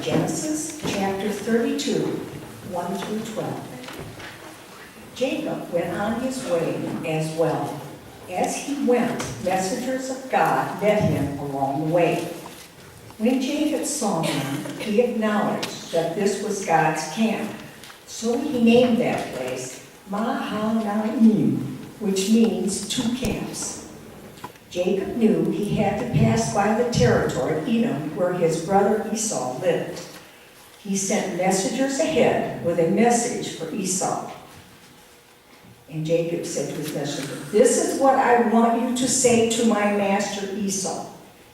Genesis chapter 32, 1 through 12. Jacob went on his way as well. As he went, messengers of God met him along the way. When Jacob saw them, he acknowledged that this was God's camp. So he named that place Mahanaim, which means two camps. Jacob knew he had to pass by the territory of Edom, where his brother Esau lived. He sent messengers ahead with a message for Esau. And Jacob said to his messenger, "This is what I want you to say to my master Esau.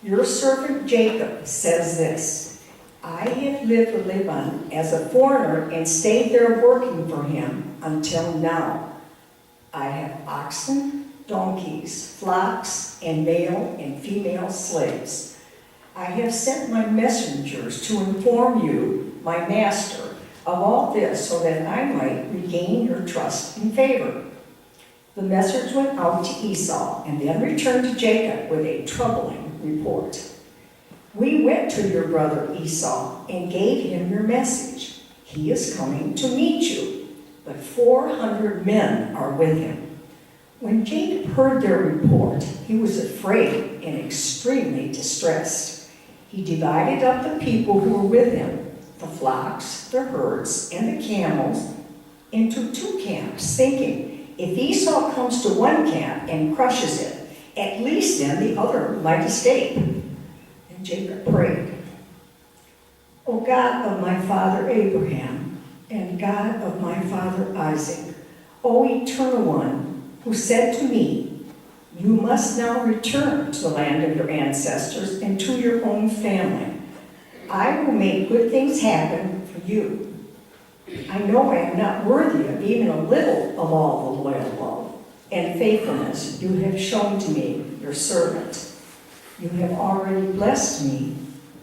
Your servant Jacob says this: I have lived with Laban as a foreigner and stayed there working for him until now. I have oxen, donkeys, flocks, and male and female slaves. I have sent my messengers to inform you, my master, of all this so that I might regain your trust and favor." The message went out to Esau and then returned to Jacob with a troubling report. "We went to your brother Esau and gave him your message. He is coming to meet you, but 400 men are with him." When Jacob heard their report, he was afraid and extremely distressed. He divided up the people who were with him, the flocks, the herds, and the camels, into two camps, thinking, if Esau comes to one camp and crushes it, at least then the other might escape. And Jacob prayed, "O God of my father Abraham, and God of my father Isaac, O eternal one, who said to me, 'You must now return to the land of your ancestors and to your own family. I will make good things happen for you. I know I am not worthy of even a little of all the loyal love and faithfulness you have shown to me, your servant. You have already blessed me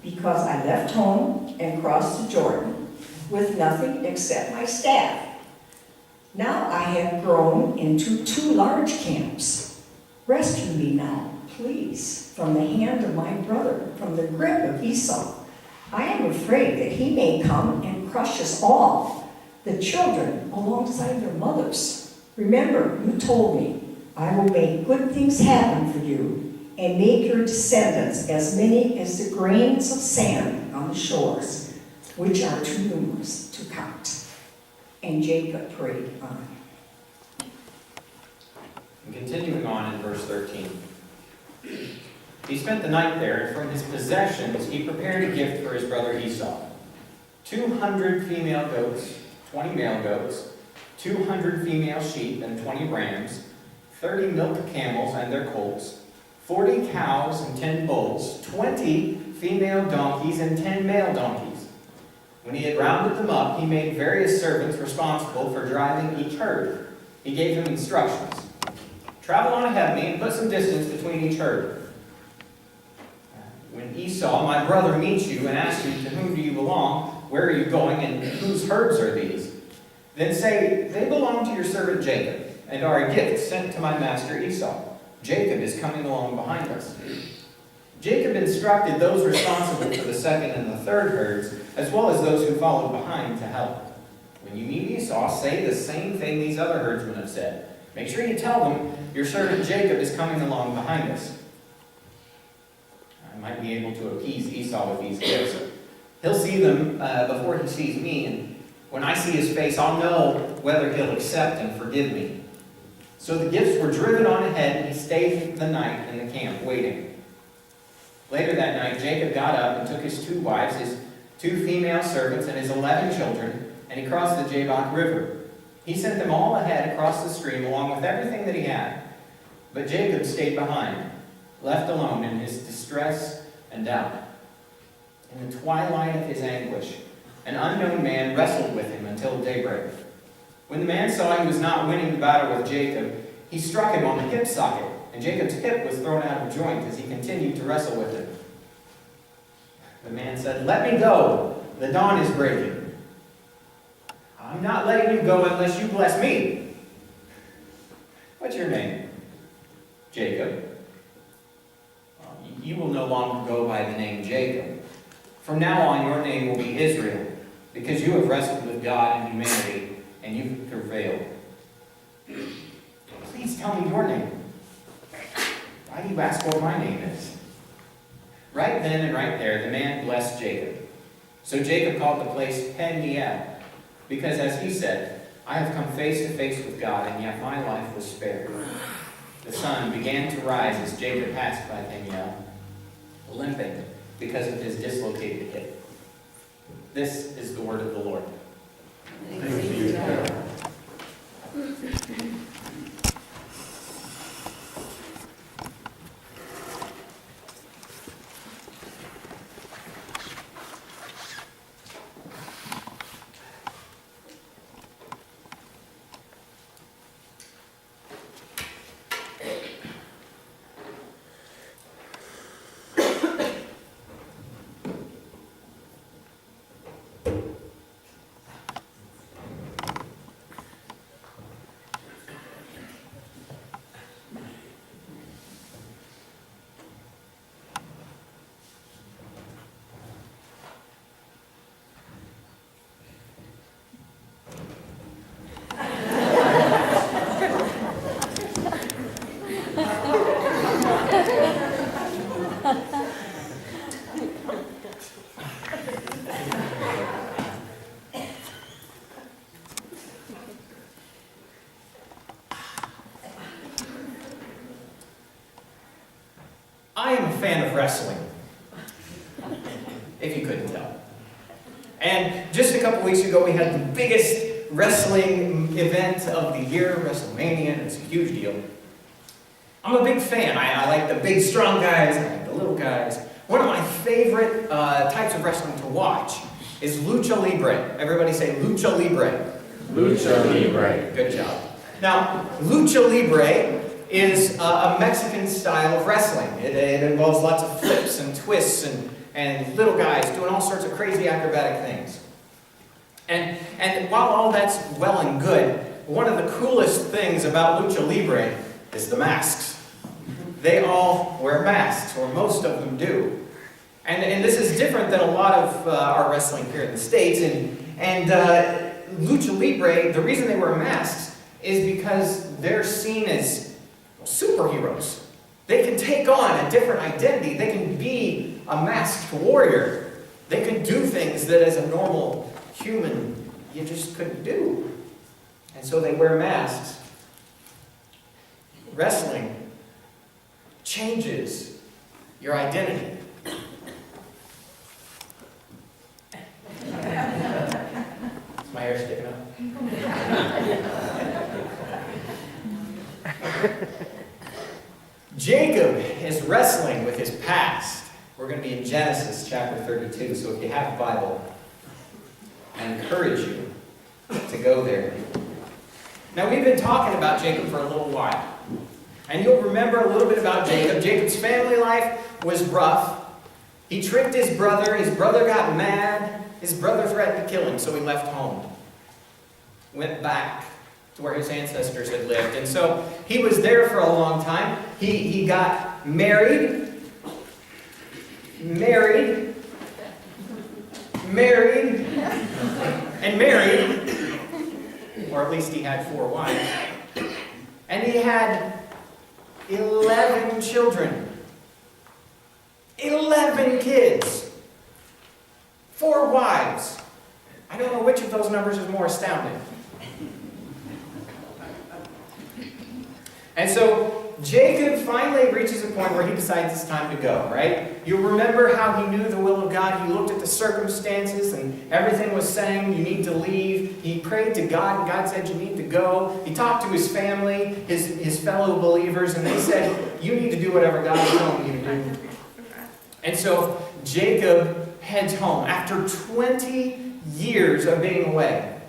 because I left home and crossed the Jordan with nothing except my staff. Now I have grown into two large camps. Rescue me now, please, from the hand of my brother, from the grip of Esau. I am afraid that he may come and crush us all, the children alongside their mothers. Remember, you told me, I will make good things happen for you and make your descendants as many as the grains of sand on the shores, which are too numerous to count." And Jacob prayed on. And continuing on in verse 13. He spent the night there, and from his possessions he prepared a gift for his brother Esau. 200 female goats, 20 male goats, 200 female sheep and 20 rams, 30 milk camels and their colts, 40 cows and 10 bulls, 20 female donkeys and 10 male donkeys. When he had rounded them up, he made various servants responsible for driving each herd. He gave them instructions. "Travel on ahead of me and put some distance between each herd. When Esau, my brother, meets you and asks you, 'To whom do you belong? Where are you going? And whose herds are these?' then say, 'They belong to your servant Jacob, and are a gift sent to my master Esau. Jacob is coming along behind us.'" Jacob instructed those responsible for the second and the third herds, as well as those who followed behind, to help. "When you meet Esau, say the same thing these other herdsmen have said. Make sure you tell them, 'Your servant Jacob is coming along behind us.'" I might be able to appease Esau with these gifts. He'll see them before he sees me, and when I see his face, I'll know whether he'll accept and forgive me. So the gifts were driven on ahead, and he stayed the night in the camp, waiting. Later that night, Jacob got up and took his 2 wives, his 2 female servants, and his 11 children, and he crossed the Jabbok River. He sent them all ahead across the stream, along with everything that he had. But Jacob stayed behind, left alone in his distress and doubt. In the twilight of his anguish, an unknown man wrestled with him until daybreak. When the man saw he was not winning the battle with Jacob, he struck him on the hip socket, and Jacob's hip was thrown out of joint as he continued to wrestle with him. The man said, "Let me go. The dawn is breaking." "I'm not letting you go unless you bless me." "What's your name?" "Jacob." "You will no longer go by the name Jacob. From now on, your name will be Israel, because you have wrestled with God and humanity, and you've prevailed. Please tell me your name. Why do you ask what my name is? Right then and right there, the man blessed Jacob. So Jacob called the place Peniel, because as he said, I have come face to face with God, and yet my life was spared. The sun began to rise as Jacob passed by Peniel, limping because of his dislocated hip. This is the word of the Lord. Thanks be to God. I am a fan of wrestling, if you couldn't tell. And just a couple weeks ago, we had the biggest wrestling event of the year, WrestleMania, and it's a huge deal. I'm a big fan. I like the big, strong guys, I like the little guys. One of my favorite types of wrestling to watch is Lucha Libre. Everybody say Lucha Libre. Lucha Libre. Good job. Now, Lucha Libre is a Mexican style of wrestling. It involves lots of flips and twists and little guys doing all sorts of crazy acrobatic things. And while all that's well and good, one of the coolest things about Lucha Libre is the masks. They all wear masks, or most of them do. And this is different than a lot of our wrestling here in the States. And Lucha Libre, the reason they wear masks is because they're seen as superheroes. They can take on a different identity. They can be a masked warrior. They can do things that as a normal human you just couldn't do. And so they wear masks. Wrestling changes your identity. Is my hair sticking up? Jacob is wrestling with his past. We're going to be in Genesis chapter 32, so if you have a Bible, I encourage you to go there. Now, we've been talking about Jacob for a little while. And you'll remember a little bit about Jacob. Jacob's family life was rough. He tricked his brother. His brother got mad. His brother threatened to kill him, so he left home. Went back to where his ancestors had lived. And so he was there for a long time. He got married, and married. Or at least he had 4 wives. And he had 11 children. 11 kids. 4 wives. I don't know which of those numbers is more astounding. And so Jacob finally reaches a point where he decides it's time to go, right? You'll remember how he knew the will of God. He looked at the circumstances and everything was saying you need to leave. He prayed to God and God said you need to go. He talked to his family, his fellow believers, and they said you need to do whatever God is telling you to do. And so Jacob heads home after 20 years of being away.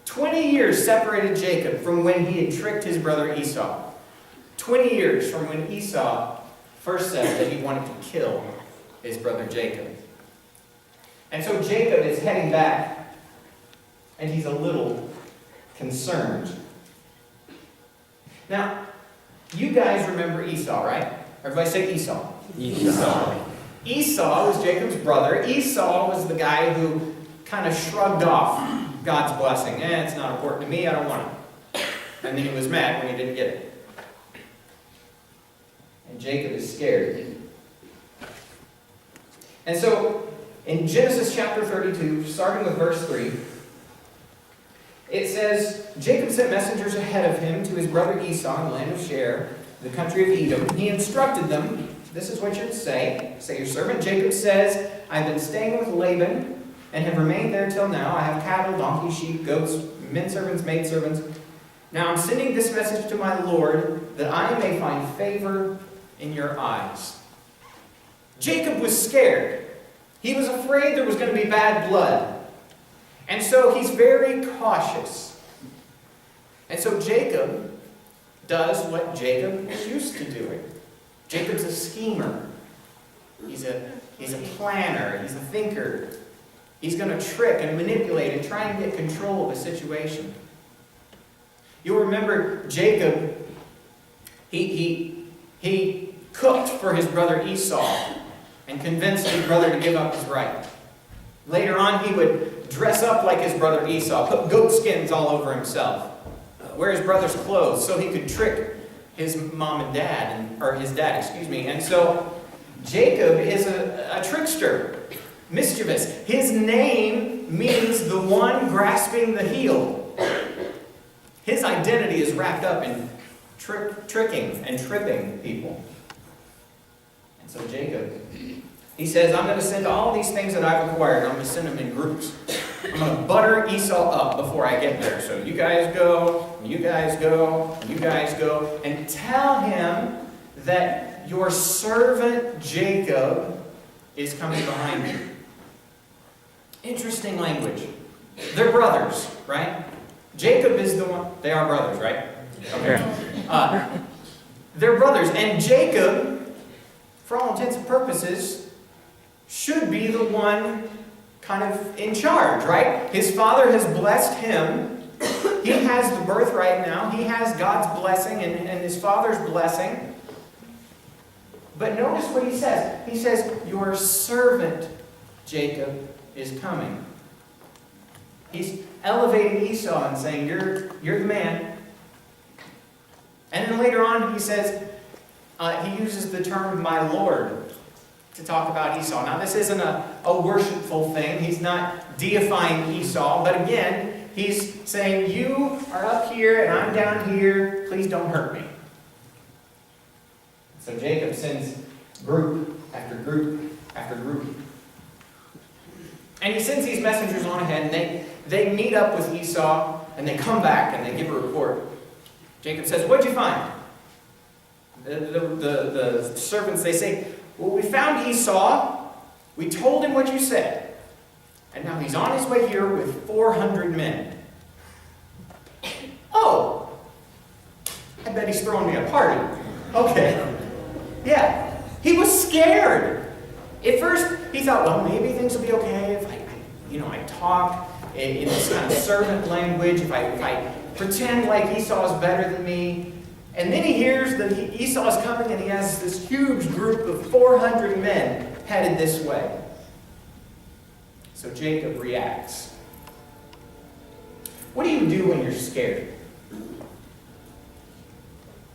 20 years separated Jacob from when he had tricked his brother Esau. 20 years from when Esau first said that he wanted to kill his brother Jacob. And so Jacob is heading back, and he's a little concerned. Now, you guys remember Esau, right? Everybody say Esau. Esau. Esau was Jacob's brother. Esau was the guy who kind of shrugged off God's blessing. It's not important to me, I don't want it. And then he was mad when he didn't get it. And Jacob is scared. And so, in Genesis chapter 32, starting with verse 3, it says, Jacob sent messengers ahead of him to his brother Esau in the land of Seir, the country of Edom. He instructed them, this is what you're to say. Say, your servant Jacob says, I've been staying with Laban and have remained there till now. I have cattle, donkeys, sheep, goats, men servants, maid servants. Now I'm sending this message to my Lord that I may find favor in your eyes. Jacob was scared. He was afraid there was going to be bad blood. And so he's very cautious. And so Jacob does what Jacob is used to doing. Jacob's a schemer. He's a planner. He's a thinker. He's going to trick and manipulate and try and get control of a situation. You'll remember Jacob, he cooked for his brother Esau and convinced his brother to give up his right. Later on, he would dress up like his brother Esau, put goat skins all over himself, wear his brother's clothes so he could trick his mom and dad, or his dad, excuse me. And so Jacob is a trickster, mischievous. His name means the one grasping the heel. His identity is wrapped up in tricking and tripping people. And so Jacob, he says, I'm going to send all these things that I've acquired. I'm going to send them in groups. I'm going to butter Esau up before I get there. So you guys go, you guys go, you guys go, and tell him that your servant Jacob is coming behind you. Interesting language. They're brothers, right? Jacob is the one. They are brothers, right? Okay. They're brothers. And Jacob, for all intents and purposes, should be the one kind of in charge, right? His father has blessed him. He has the birthright now. He has God's blessing and his father's blessing. But notice what he says. He says, your servant Jacob is coming. He's elevating Esau and saying, you're the man. And then later on he says, he uses the term my Lord to talk about Esau. Now this isn't a worshipful thing. He's not deifying Esau. But again, he's saying, you are up here and I'm down here. Please don't hurt me. So Jacob sends group after group after group. And he sends these messengers on ahead, and they meet up with Esau, and they come back, and they give a report. Jacob says, what'd you find? The servants, they say, well, we found Esau. We told him what you said. And now he's on his way here with 400 men. Oh, I bet he's throwing me a party. Okay. Yeah, he was scared. At first, he thought, well, maybe things will be okay if I talk in this kind of servant language, if I pretend like Esau is better than me. And then he hears that Esau is coming and he has this huge group of 400 men headed this way. So Jacob reacts. What do you do when you're scared?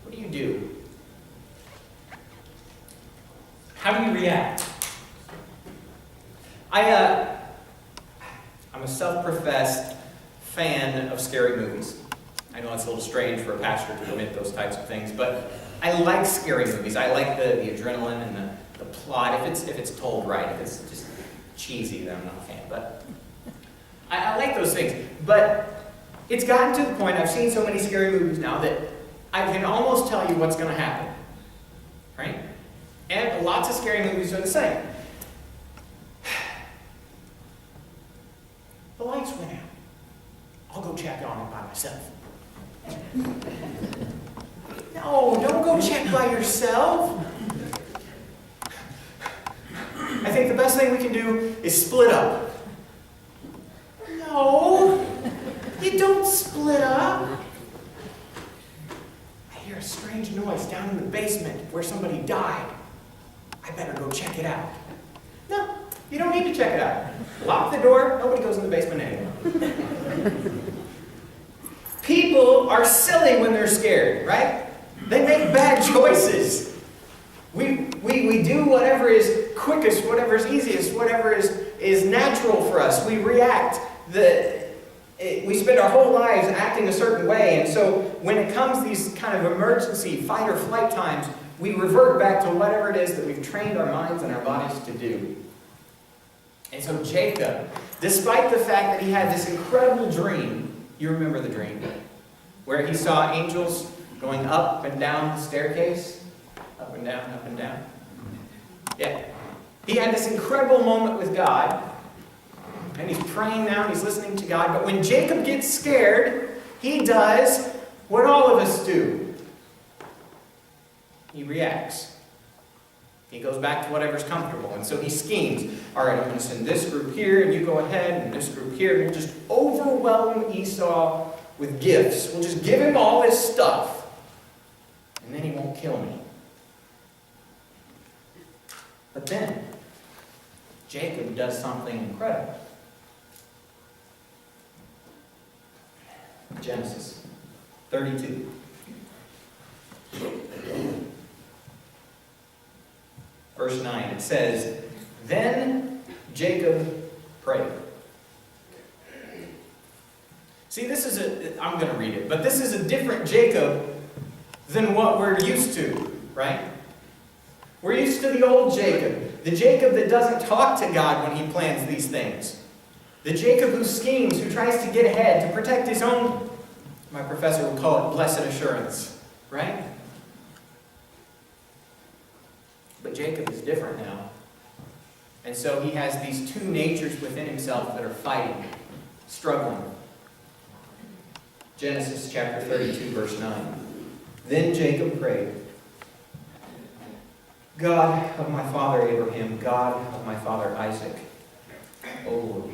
What do you do? How do you react? I'm a self-professed fan of scary movies. I know it's a little strange for a pastor to admit those types of things, but I like scary movies. I like the adrenaline and the plot, if it's told right. If it's just cheesy, then I'm not a fan. But I like those things. But it's gotten to the point, I've seen so many scary movies now, that I can almost tell you what's going to happen. Right? And lots of scary movies are the same. The lights went out. I'll go check on it by myself. No, don't go check by yourself. I think the best thing we can do is split up. No, you don't split up. I hear a strange noise down in the basement where somebody died. I better go check it out. Nobody goes in the basement anymore. People are silly when they're scared, right? They make bad choices. We do whatever is quickest, whatever is easiest, whatever is natural for us. We react. We spend our whole lives acting a certain way, and so when it comes these kind of emergency fight or flight times, we revert back to whatever it is that we've trained our minds and our bodies to do. And so Jacob, despite the fact that he had this incredible dream, you remember the dream, where he saw angels going up and down the staircase, up and down, up and down. Yeah. He had this incredible moment with God, and he's praying now, and he's listening to God. But when Jacob gets scared, he does what all of us do. He reacts. He goes back to whatever's comfortable. And so he schemes. All right, I'm going to send this group here, and you go ahead, and this group here. And we'll just overwhelm Esau with gifts. We'll just give him all his stuff, and then he won't kill me. But then, Jacob does something incredible. Genesis 32. Verse 9, it says, "Then Jacob prayed." See, I'm going to read it, but this is a different Jacob than what we're used to, right? We're used to the old Jacob, the Jacob that doesn't talk to God when he plans these things. The Jacob who schemes, who tries to get ahead, to protect his own, my professor would call it blessed assurance, right? But Jacob is different now. And so he has these two natures within himself that are fighting, struggling. Genesis chapter 32, verse 9. "Then Jacob prayed, God of my father Abraham, God of my father Isaac, O Lord,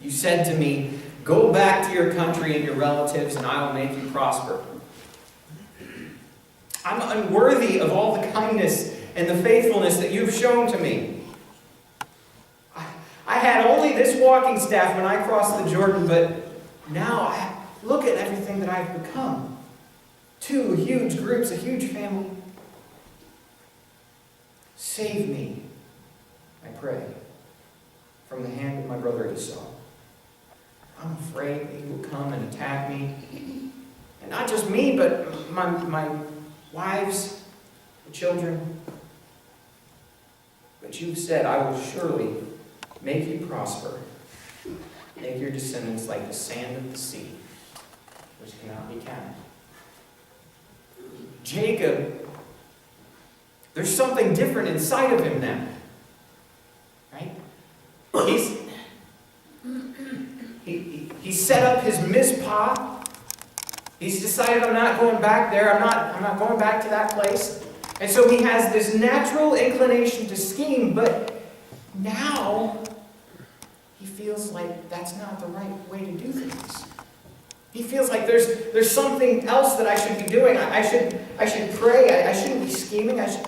you said to me, go back to your country and your relatives, and I will make you prosper. I'm unworthy of all the kindness and the faithfulness that you've shown to me. I had only this walking staff when I crossed the Jordan, but now look at everything that I've become. 2 huge groups, a huge family. Save me, I pray, from the hand of my brother Esau. I'm afraid that he will come and attack me. And not just me, but my wives, the children. But you've said, I will surely make you prosper, make your descendants like the sand of the sea, which cannot be counted. Jacob, there's something different inside of him now. Right? He's set up his Mizpah. He's decided, I'm not going back there. I'm not going back to that place. And so he has this natural inclination to scheme, but now he feels like that's not the right way to do things. He feels like there's something else that I should be doing. I should pray. I shouldn't be scheming. Have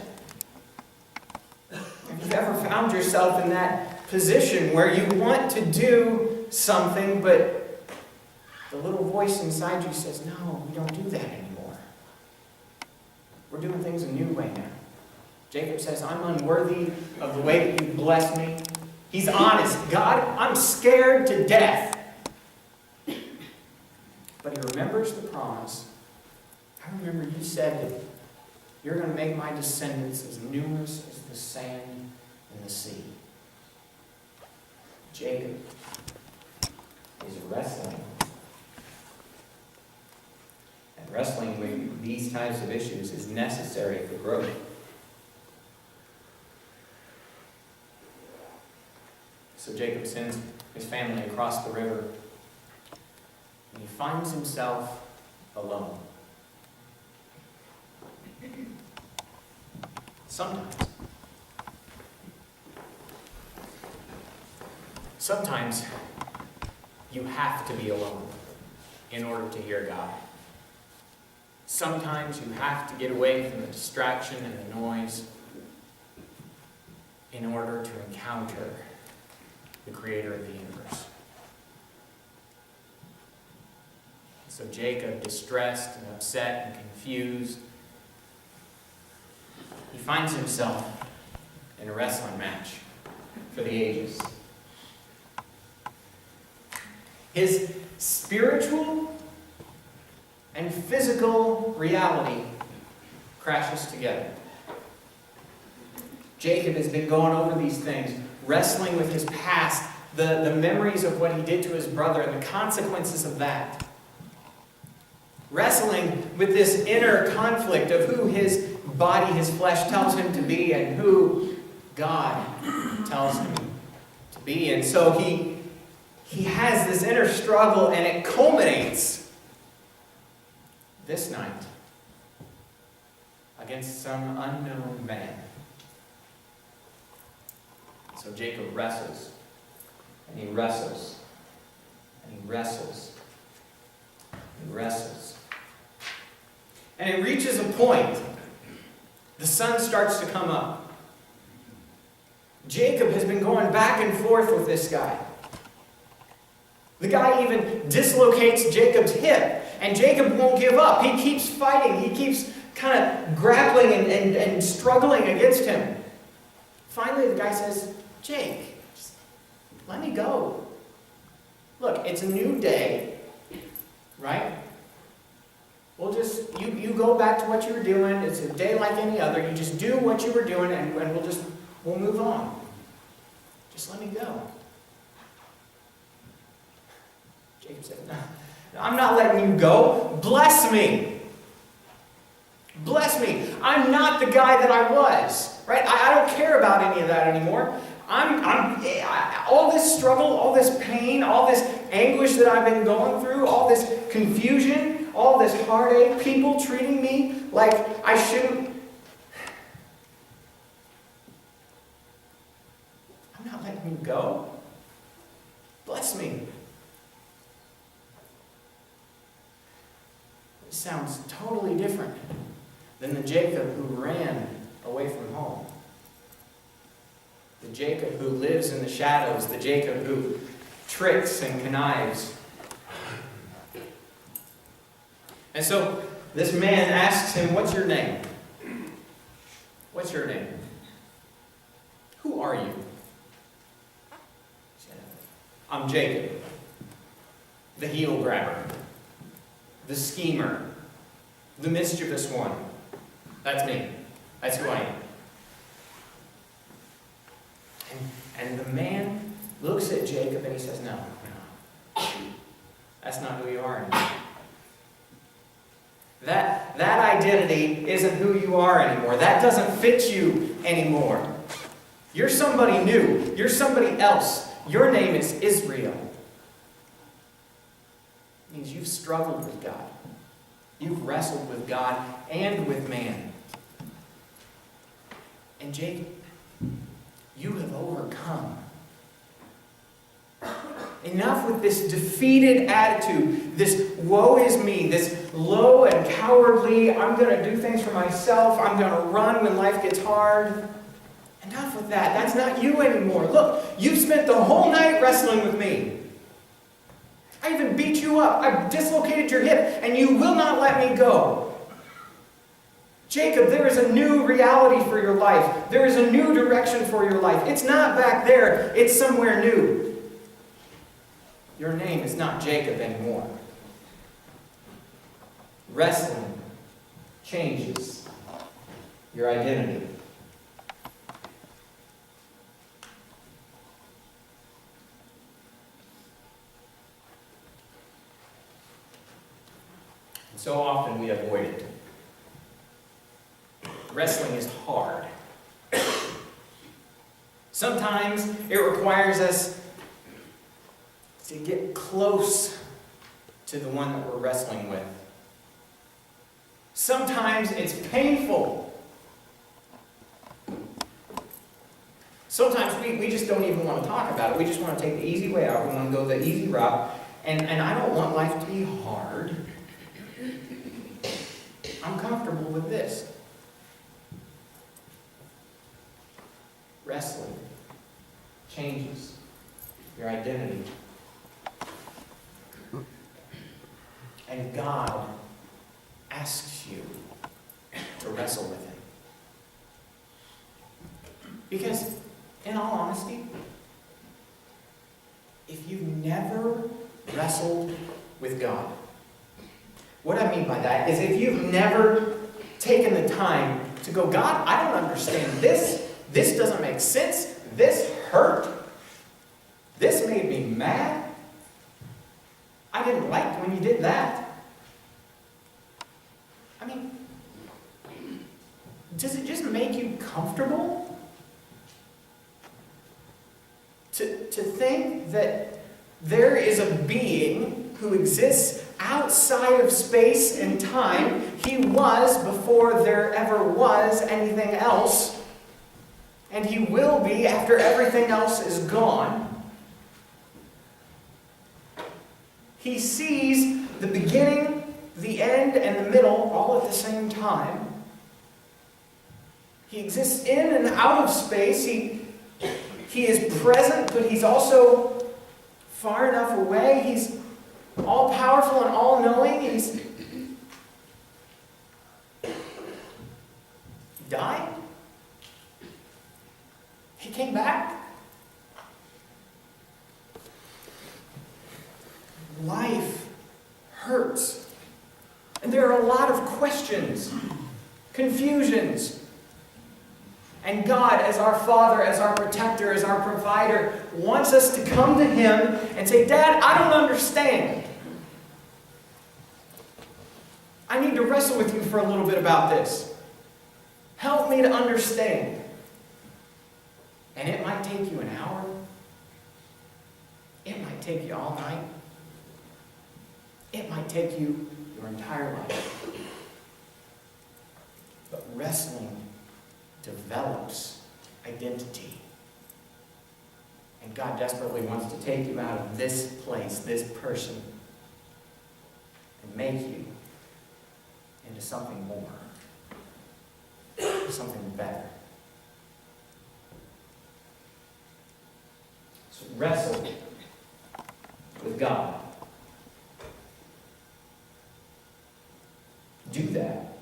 you ever found yourself in that position where you want to do something, but the little voice inside you says, no, we don't do that anymore. We're doing things a new way now. Jacob says, I'm unworthy of the way that you blessed me. He's honest. God, I'm scared to death. But he remembers the promise. I remember you said that you're going to make my descendants as numerous as the sand in the sea. Jacob is wrestling. And wrestling with these types of issues is necessary for growth. So Jacob sends his family across the river, and he finds himself alone. Sometimes you have to be alone in order to hear God. Sometimes you have to get away from the distraction and the noise in order to encounter the creator of the universe. So Jacob, distressed and upset and confused, he finds himself in a wrestling match for the ages. His spiritual and physical reality crashes together. Jacob has been going over these things, wrestling with his past, the memories of what he did to his brother and the consequences of that. Wrestling with this inner conflict of who his body, his flesh tells him to be and who God tells him to be. And so he has this inner struggle, and it culminates this night against some unknown man. So Jacob wrestles, and he wrestles, and he wrestles, and he wrestles. And it reaches a point. The sun starts to come up. Jacob has been going back and forth with this guy. The guy even dislocates Jacob's hip, and Jacob won't give up. He keeps fighting. He keeps kind of grappling and struggling against him. Finally, the guy says, Jake, just let me go. Look, it's a new day, right? We'll just, you go back to what you were doing. It's a day like any other. You just do what you were doing, and we'll move on. Just let me go. Jacob said, no, I'm not letting you go. Bless me. Bless me. I'm not the guy that I was, right? I don't care about any of that anymore. All this struggle, all this pain, all this anguish that I've been going through, all this confusion, all this heartache, people treating me like I shouldn't. I'm not letting you go. Bless me. It sounds totally different than the Jacob who ran away from home. The Jacob who lives in the shadows. The Jacob who tricks and connives. And so this man asks him, what's your name? What's your name? Who are you? I'm Jacob, the heel grabber, the schemer, the mischievous one. That's me. That's who I am. And the man looks at Jacob and he says, no, that's not who you are anymore. That identity isn't who you are anymore. That doesn't fit you anymore. You're somebody new. You're somebody else. Your name is Israel. It means you've struggled with God. You've wrestled with God and with man. And Jacob, you have overcome. Enough with this defeated attitude, this woe is me, this low and cowardly, I'm going to do things for myself, I'm going to run when life gets hard. Enough with that. That's not you anymore. Look, you've spent the whole night wrestling with me. I even beat you up. I dislocated your hip, and you will not let me go. Jacob, there is a new reality for your life. There is a new direction for your life. It's not back there. It's somewhere new. Your name is not Jacob anymore. Wrestling changes your identity. So often we avoid it. Wrestling is hard. Sometimes it requires us to get close to the one that we're wrestling with. Sometimes it's painful. Sometimes we just don't even want to talk about it. We just want to take the easy way out. We want to go the easy route. And I don't want life to be hard. I'm comfortable with this. Wrestling changes your identity. And God asks you to wrestle with Him. Because, in all honesty, if you've never wrestled with God, what I mean by that is if you've never taken the time to go, God, I don't understand this. This doesn't make sense. This hurt. This made me mad. I didn't like when you did that. I mean, does it just make you comfortable to think that there is a being who exists outside of space and time? He was before there ever was anything else, and He will be after everything else is gone. He sees the beginning, the end, and the middle all at the same time. He exists in and out of space. He is present, but He's also far enough away. He's all-powerful and all-knowing. He died. He came back. Life hurts. And there are a lot of questions, confusions. And God, as our Father, as our protector, as our provider, wants us to come to Him and say, Dad, I don't understand. I need to wrestle with you for a little bit about this. Help me to understand. And it might take you an hour. It might take you all night. It might take you your entire life. But wrestling develops identity. And God desperately wants to take you out of this place, this person, and make you into something more, something better. So wrestle with God. Do that.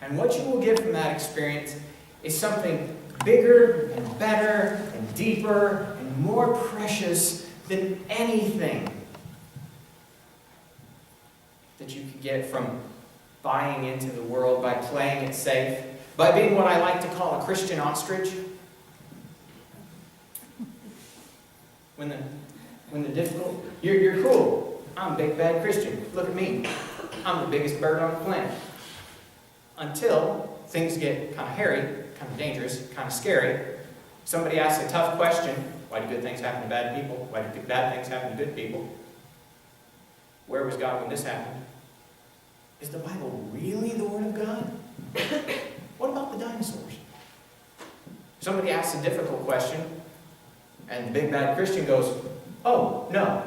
And what you will get from that experience is something bigger and better and deeper and more precious than anything that you could get from buying into the world by playing it safe, by being what I like to call a Christian ostrich. When the difficult, you're cool. I'm a big bad Christian. Look at me. I'm the biggest bird on the planet. Until things get kind of hairy, kind of dangerous, kind of scary. Somebody asks a tough question. Why do good things happen to bad people? Why do bad things happen to good people? Where was God when this happened? Is the Bible really the Word of God? What about the dinosaurs? Somebody asks a difficult question, and the big bad Christian goes, oh, no.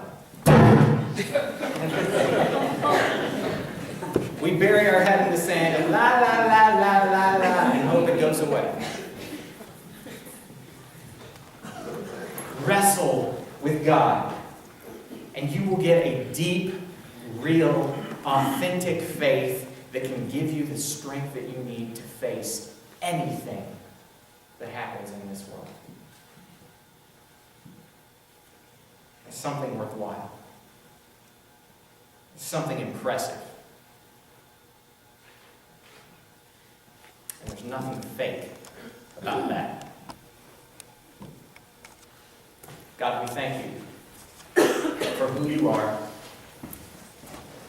We bury our head in the sand and la la la la la la and hope it goes away. Wrestle with God, and you will get a deep, real, authentic faith that can give you the strength that you need to face anything that happens in this world. It's something worthwhile. It's something impressive. And there's nothing fake about that. God, we thank you for who you are.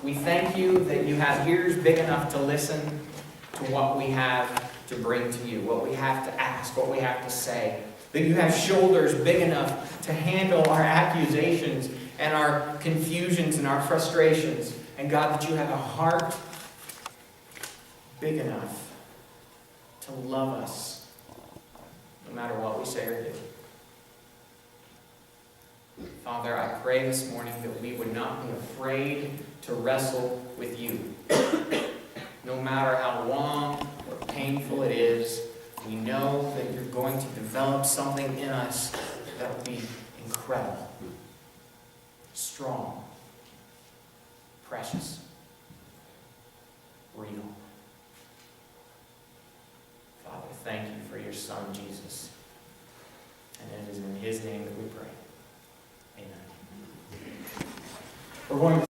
We thank you that you have ears big enough to listen to what we have to bring to you, what we have to ask, what we have to say. That you have shoulders big enough to handle our accusations and our confusions and our frustrations. And God, that you have a heart big enough to love us no matter what we say or do. Father, I pray this morning that we would not be afraid to wrestle with you. No matter how long or painful it is, we know that you're going to develop something in us that will be incredible. incredible, strong, precious, real. Father, thank you for your Son, Jesus. And it is in his name that we pray. Amen. We're going to